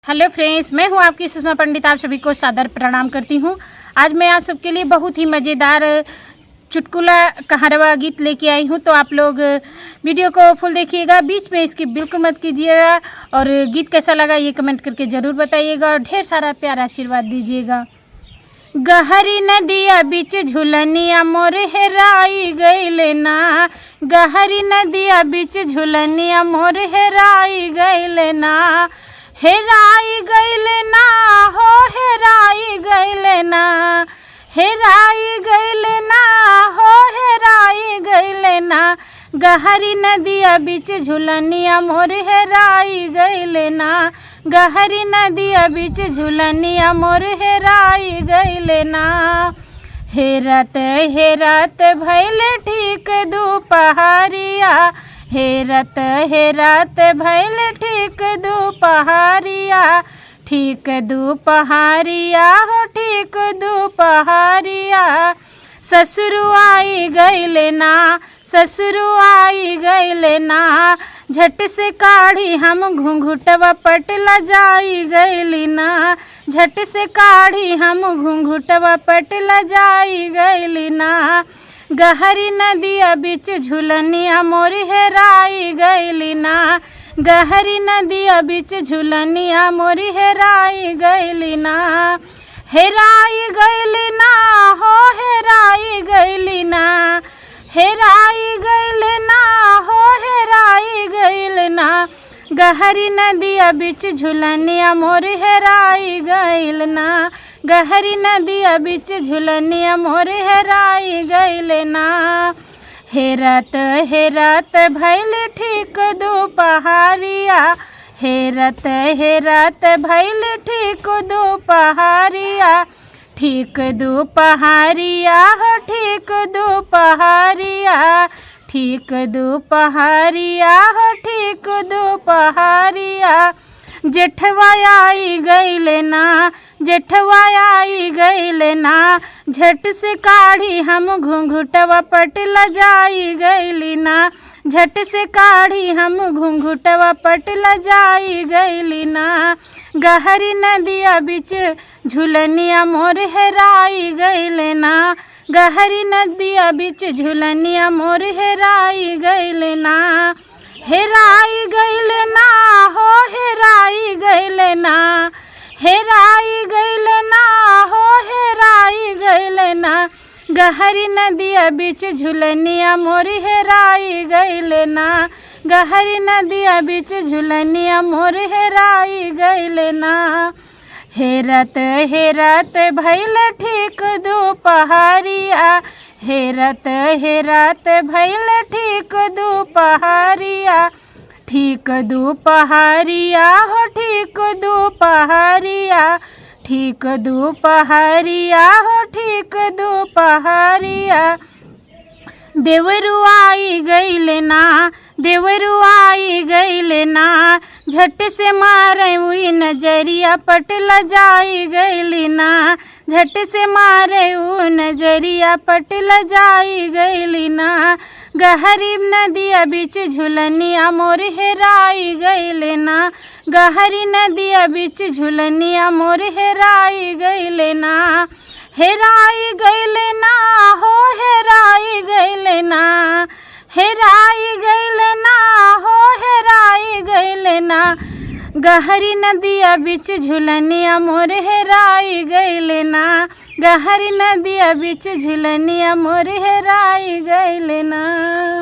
Hello friends, मैं हूं आपकी सुषमा पंडित। आप सभी को सादर प्रणाम करती हूं। आज मैं आप सबके लिए बहुत ही मज़ेदार चुटकुला कहारवा गीत लेके आई हूं, तो आप लोग वीडियो को फुल देखिएगा, बीच में इसकी बिल्कुल मत कीजिएगा। और गीत कैसा लगा ये कमेंट करके ज़रूर बताइएगा और ढेर सारा प्यार आशीर्वाद दीजिएगा। गहरी नदिया बीच झुलनिया मोर हेराई गइले ना, गहरी नदिया बीच झुलनिया मोर हेराई गइले ना, हेराई गइले ना हो हेराई गइले ना, हेराई गइले ना हो हेराई गइले ना, गहरी नदिया बीच झुलनिया मोर हेराई गइले ना, गहरी नदिया बीच झुलनिया मोर हेराई गइले ना। हेरत हेरत भइले ठीक दुपहरिया, हेरत हेरत भइले ठीक दुपहरिया, ठीक दुपहरिया हो ठीक दुपहरिया। ससुरु आई गइले ना, ससुरु आई गइले ना, झट से काढ़ी हम घुंघुटवा पटला जाई गइली ना, झट से काढ़ी हम घुंघुटवा पटला जाई गइली ना। गहरी नदिया बीच झुलनिया मोर हेराई गइली ना, गहरी नदिया बीच झुलनिया मोर हेराई गइली ना, हेराई गइली ना हो हेराई गइली ना, हेराई गइले ना हो हेराई गइले ना, गहरी नदिया बीच झुलनिया मोर हेराई गइल ना, गहरी नदिया बीच झुलनिया मोर हेराई गइले ना। हेरत हेरत भइले ठीक दुपहरिया, हेरत हेरत भइले ठीक दुपहरिया, ठीक दुपहरिया हो ठीक दुपहरिया, ठीक दुपहरिया हो ठीक दुपहरिया। जेठवा आई गइले ना, जेठवा आई गइले ना, झट से काढ़ी हम घुंघुटवा पटला जाई गइली ना, झट से काढ़ी हम घुंघुटवा पटला जाई गइली ना। गहरी नदिया बीच झुलनिया मोर हेराई गइले ना, गहरी नदिया बीच झुलनिया मोर हेराई गइले ना, हेराई गइले ना हो हेराई गइले ना, हेराई गइले ना हो हेराई गइले ना, गहरी नदिया बीच झुलनिया मोर हेराई गइले ना, गहरी नदिया बीच झुलनिया मोर हेराई गइले ना। हेरत हेरत भइले ठीक दुपहरिया, हेरत हेरत भइले ठीक दुपहरिया, ठीक दुपहरिया हो ठीक दुपहरिया, ठीक दुपहरिया हो ठीक दुपहरिया। देवरू आई गइले ना, देवरू आई गइले ना, झट से मारे हुई नजरिया पटला जाई गइली ना, झट से मारे उ नजरिया पटला जाई गइली ना। गहरी नदिया बीच झुलनिया मोर हेराई गइले ना, गहरी नदिया बीच झुलनिया मोर हेराई गइले ना, हेराई गइले ना हो हेराई गइले ना, हेराई गइले ना हो हेराई गइले ना, गहरी नदिया बीच झुलनिया मोर हेराई गइले ना, गहरी नदिया बीच झुलनिया मोर हेराई गइले ना।